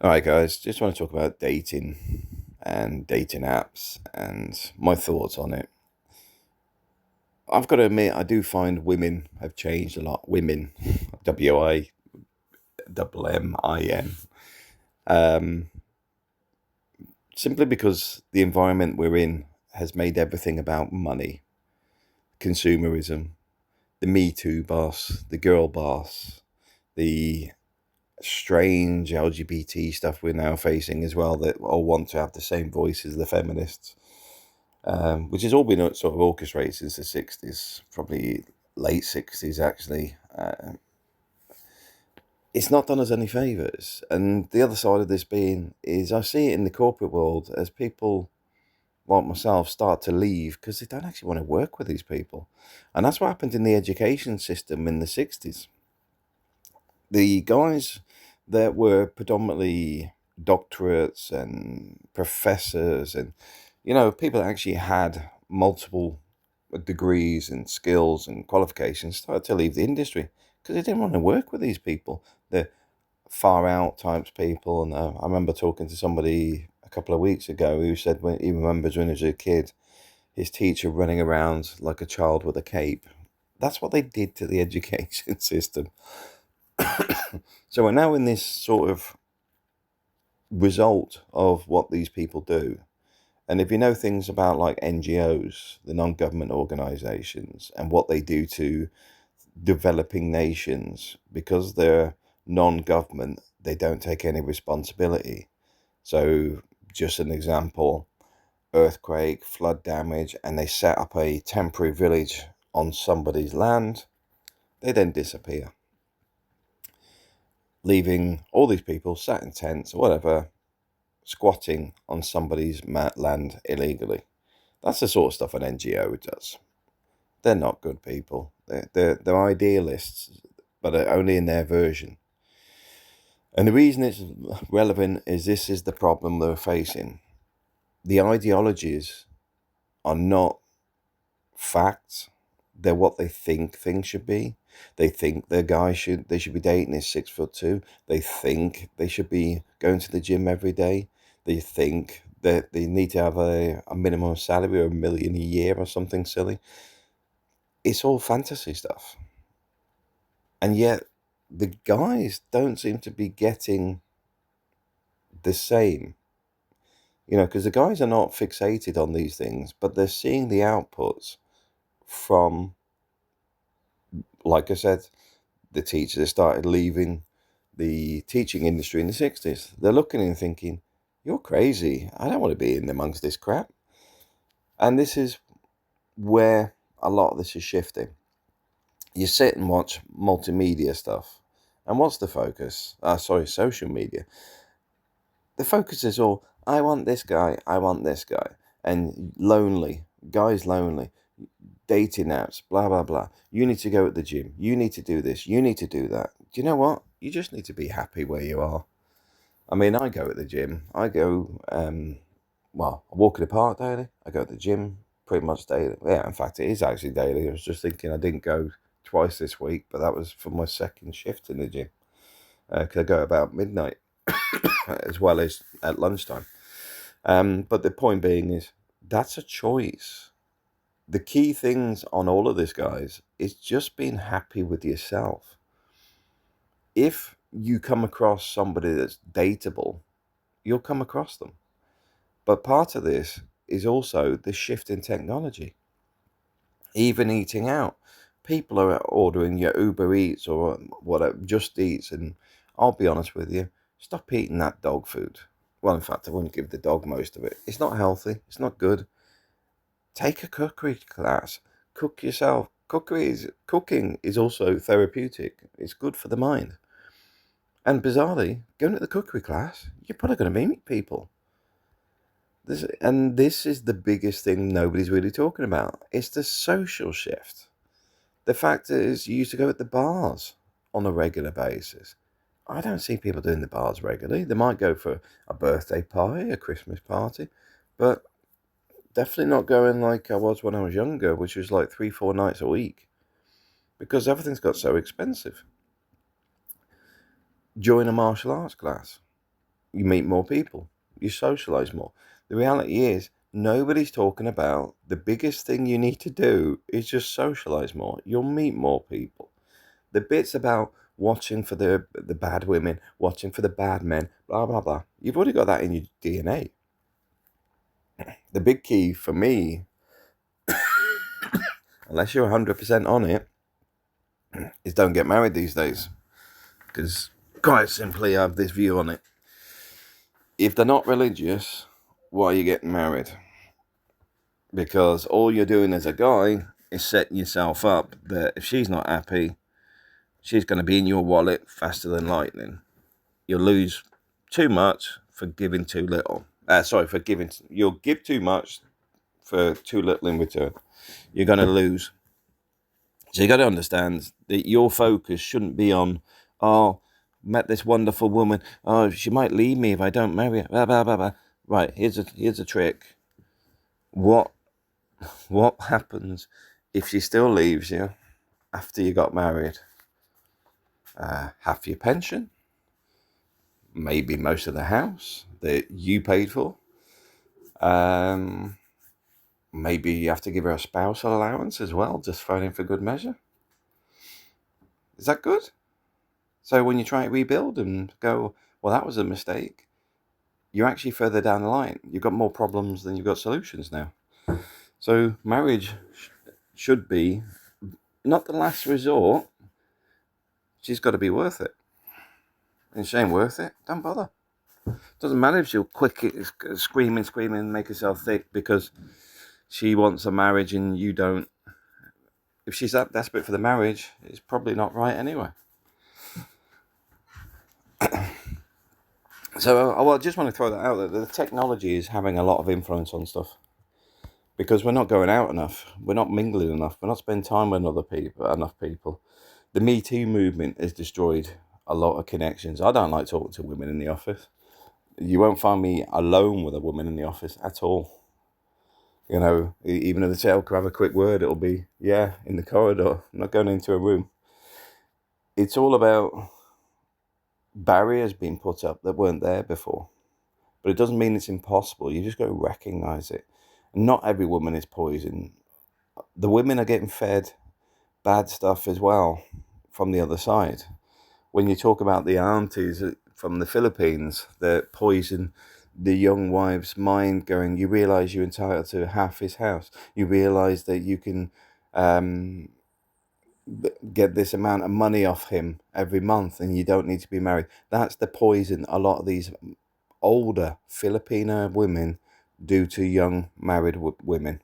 All right, guys, just want to talk about dating and dating apps and my thoughts on it. I've got to admit, I do find women have changed a lot. Women, WIMMIN. Um, Simply because the environment we're in has made everything about money, consumerism, the Me Too boss, the girl boss, the strange LGBT stuff we're now facing as well that all want to have the same voice as the feminists. Which has all been sort of orchestrated since the 60s, probably late 60s actually. It's not done us any favours. And the other side of this being is I see it in the corporate world as people like myself start to leave because they don't actually want to work with these people. And that's what happened in the education system in the 60s. The guys that were predominantly doctorates and professors and people that actually had multiple degrees and skills and qualifications started to leave the industry because they didn't want to work with these people. The far out types people. And I remember talking to somebody a couple of weeks ago who said when he remembers when he was a kid, his teacher running around like a child with a cape. That's what they did to the education system. So we're now in this sort of result of what these people do. And if you know things about like NGOs, the non government organizations, and what they do to developing nations, because they're non government, they don't take any responsibility. So, just an example, earthquake, flood damage, and they set up a temporary village on somebody's land, they then disappear, leaving all these people sat in tents or whatever, squatting on somebody's land illegally. That's the sort of stuff an NGO does. They're not good people. They're idealists, but only in their version. And the reason it's relevant is this is the problem they're facing. The ideologies are not facts. They're what they think things should be. They think their guy should be dating is 6 foot two. They think they should be going to the gym every day. They think that they need to have a minimum salary of 1 million a year or something silly. It's all fantasy stuff. And yet the guys don't seem to be getting the same. Because the guys are not fixated on these things, but they're seeing the outputs from, like I said, the teachers that started leaving the teaching industry in the 60s. They're looking and thinking, you're crazy. I don't want to be in amongst this crap. And this is where a lot of this is shifting. You sit and watch multimedia stuff. And what's the focus? Social media. The focus is all, I want this guy, I want this guy. And lonely, guys lonely, dating apps, blah, blah, blah. You need to go at the gym. You need to do this. You need to do that. Do you know what? You just need to be happy where you are. I mean, I go at the gym. I walk in the park daily. I go to the gym pretty much daily. Yeah, in fact, it is actually daily. I was just thinking I didn't go twice this week, but that was for my second shift in the gym. Because I go about midnight as well as at lunchtime. But the point being is that's a choice. The key things on all of this, guys, is just being happy with yourself. If you come across somebody that's dateable, you'll come across them. But part of this is also the shift in technology. Even eating out. People are ordering your Uber Eats or whatever, Just Eats, and I'll be honest with you, stop eating that dog food. Well, in fact, I wouldn't give the dog most of it. It's not healthy. It's not good. Take a cookery class. Cook yourself. Cooking is also therapeutic. It's good for the mind. And bizarrely, going to the cookery class, you're probably going to meet people. This is the biggest thing nobody's really talking about. It's the social shift. The fact is, you used to go at the bars on a regular basis. I don't see people doing the bars regularly. They might go for a birthday party, a Christmas party, but definitely not going like I was when I was younger, which was like 3, 4 nights a week, because everything's got so expensive. Join a martial arts class. You meet more people. You socialize more. The reality is, nobody's talking about the biggest thing you need to do is just socialize more. You'll meet more people. The bits about watching for the bad women, watching for the bad men, blah, blah, blah. You've already got that in your DNA. The big key for me, unless you're 100% on it, is don't get married these days. Because quite simply, I have this view on it. If they're not religious, why are you getting married? Because all you're doing as a guy is setting yourself up that if she's not happy, she's going to be in your wallet faster than lightning. You'll lose too much for giving too little. You'll give too much for too little in return. You're going to lose. So you got to understand that your focus shouldn't be on, oh, met this wonderful woman. Oh, she might leave me if I don't marry her. Blah, blah, blah, blah. Right, here's a trick. What happens if she still leaves you after you got married? Half your pension, maybe most of the house that you paid for. Maybe you have to give her a spousal allowance as well, just thrown in for good measure. Is that good? So when you try to rebuild and go, well, that was a mistake, you're actually further down the line. You've got more problems than you've got solutions now. So marriage should be not the last resort. She's got to be worth it. And if she ain't worth it, don't bother. Doesn't matter if she'll screaming, make herself thick because she wants a marriage and you don't. If she's that desperate for the marriage, it's probably not right anyway. So I just want to throw that out there. The technology is having a lot of influence on stuff. Because we're not going out enough. We're not mingling enough. We're not spending time with enough people. The Me Too movement has destroyed a lot of connections. I don't like talking to women in the office. You won't find me alone with a woman in the office at all. You know, even if the tell can have a quick word, it'll be, yeah, in the corridor. I'm not going into a room. It's all about barriers being put up that weren't there before. But it doesn't mean it's impossible. You just got to recognise it. Not every woman is poison. The women are getting fed bad stuff as well from the other side. When you talk about the aunties from the Philippines that poison the young wife's mind, going, you realise you're entitled to half his house. You realise that you can get this amount of money off him every month and you don't need to be married. That's the poison a lot of these older Filipino women do to young married women.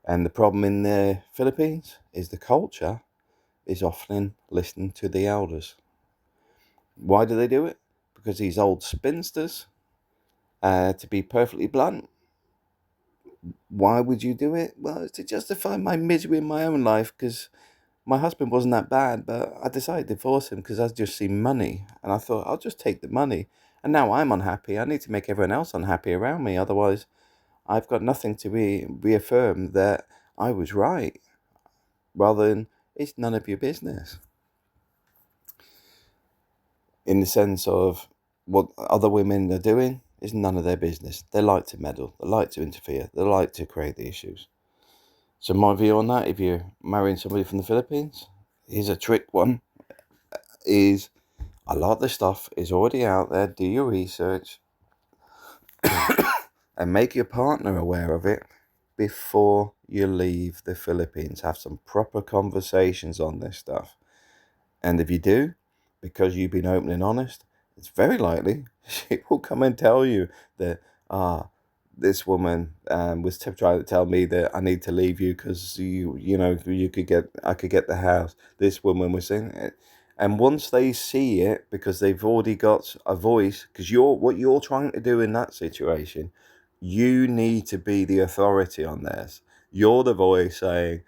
And the problem in the Philippines is the culture is often listening to the elders. Why do they do it? Because these old spinsters, to be perfectly blunt, why would you do it? Well, it's to justify my misery in my own life because my husband wasn't that bad, but I decided to divorce him because I just seen money. And I thought, I'll just take the money. And now I'm unhappy. I need to make everyone else unhappy around me. Otherwise, I've got nothing to reaffirm that I was right. Rather than, it's none of your business. In the sense of what other women are doing is none of their business. They like to meddle. They like to interfere. They like to create the issues. So my view on that, if you're marrying somebody from the Philippines, here's a trick one, is a lot of the stuff is already out there. Do your research and make your partner aware of it before you leave the Philippines. Have some proper conversations on this stuff. And if you do, because you've been open and honest, it's very likely she will come and tell you that, this woman was trying to tell me that I need to leave you because I could get the house. This woman was saying it. And once they see it, because they've already got a voice, because what you're trying to do in that situation, you need to be the authority on this. You're the voice saying,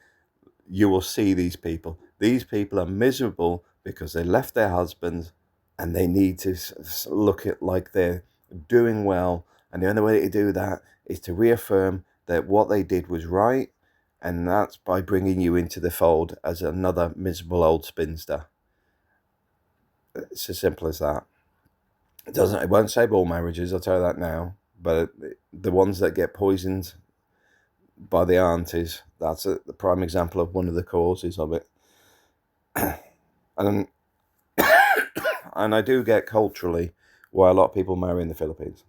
you will see these people. These people are miserable because they left their husbands and they need to look at like they're doing well. And the only way to do that is to reaffirm that what they did was right. And that's by bringing you into the fold as another miserable old spinster. It's as simple as that. It won't save all marriages, I'll tell you that now. But the ones that get poisoned by the aunties, that's the prime example of one of the causes of it. And and I do get culturally why a lot of people marry in the Philippines.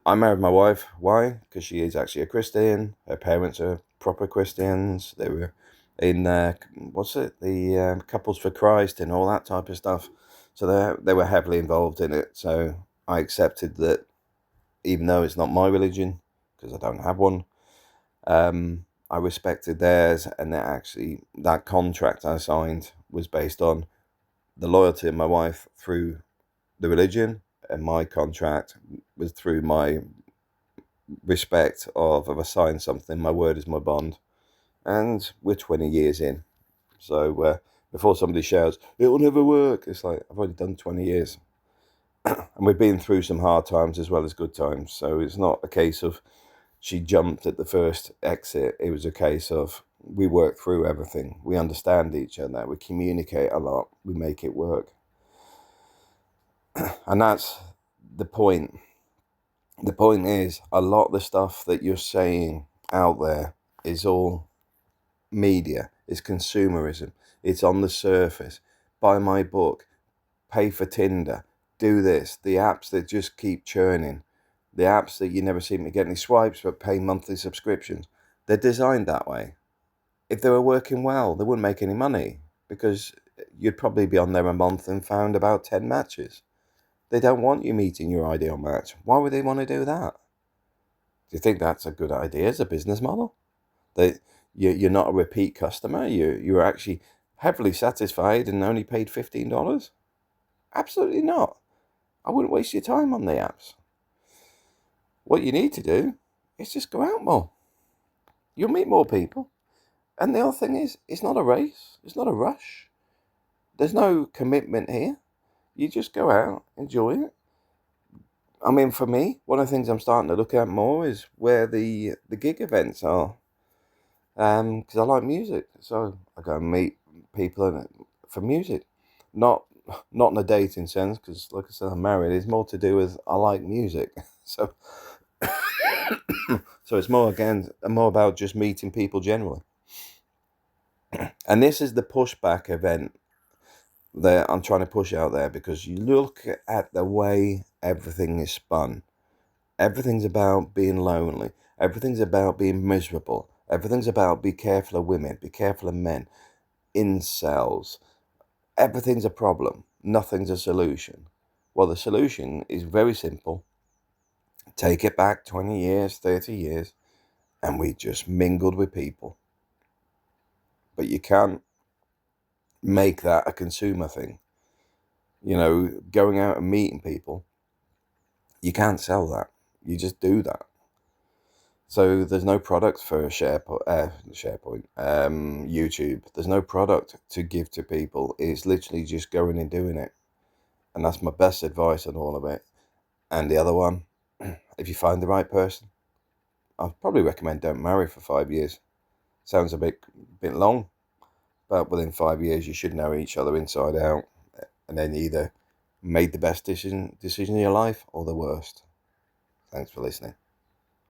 I married my wife. Why? Because she is actually a Christian. Her parents are proper Christians. They were in the Couples for Christ and all that type of stuff. So they were heavily involved in it. So I accepted that, even though it's not my religion, because I don't have one. I respected theirs, and that contract I signed was based on the loyalty of my wife through the religion, and my contract was through my respect of if I sign something, my word is my bond. And we're 20 years in. So before somebody shouts, it will never work, it's like, I've already done 20 years. And we've been through some hard times as well as good times. So it's not a case of she jumped at the first exit. It was a case of we work through everything. We understand each other. We communicate a lot. We make it work. And that's the point. The point is, a lot of the stuff that you're saying out there is all media. It's consumerism. It's on the surface. Buy my book. Pay for Tinder. Do this. The apps that just keep churning. The apps that you never seem to get any swipes but pay monthly subscriptions. They're designed that way. If they were working well, they wouldn't make any money, because you'd probably be on there a month and found about 10 matches. They don't want you meeting your ideal match. Why would they want to do that? Do you think that's a good idea as a business model? You're not a repeat customer. You're actually heavily satisfied and only paid $15? Absolutely not. I wouldn't waste your time on the apps. What you need to do is just go out more. You'll meet more people. And the other thing is, it's not a race. It's not a rush. There's no commitment here. You just go out, enjoy it. I mean, for me, one of the things I'm starting to look at more is where the gig events are. Because I like music. So I go and meet people for music. Not in a dating sense, because like I said, I'm married. It's more to do with I like music. So so it's more about just meeting people generally. And this is the pushback event that I'm trying to push out there, because you look at the way everything is spun. Everything's about being lonely. Everything's about being miserable. Everything's about be careful of women, be careful of men, incels. Everything's a problem. Nothing's a solution. Well, the solution is very simple. Take it back 20 years, 30 years, and we just mingled with people. But you can't make that a consumer thing. You know, going out and meeting people, you can't sell that. You just do that. So there's no product for SharePoint, YouTube. There's no product to give to people. It's literally just going and doing it. And that's my best advice on all of it. And the other one, if you find the right person, I'd probably recommend don't marry for 5 years. Sounds a bit long, but within 5 years you should know each other inside out, and then either made the best decision in your life or the worst. Thanks for listening.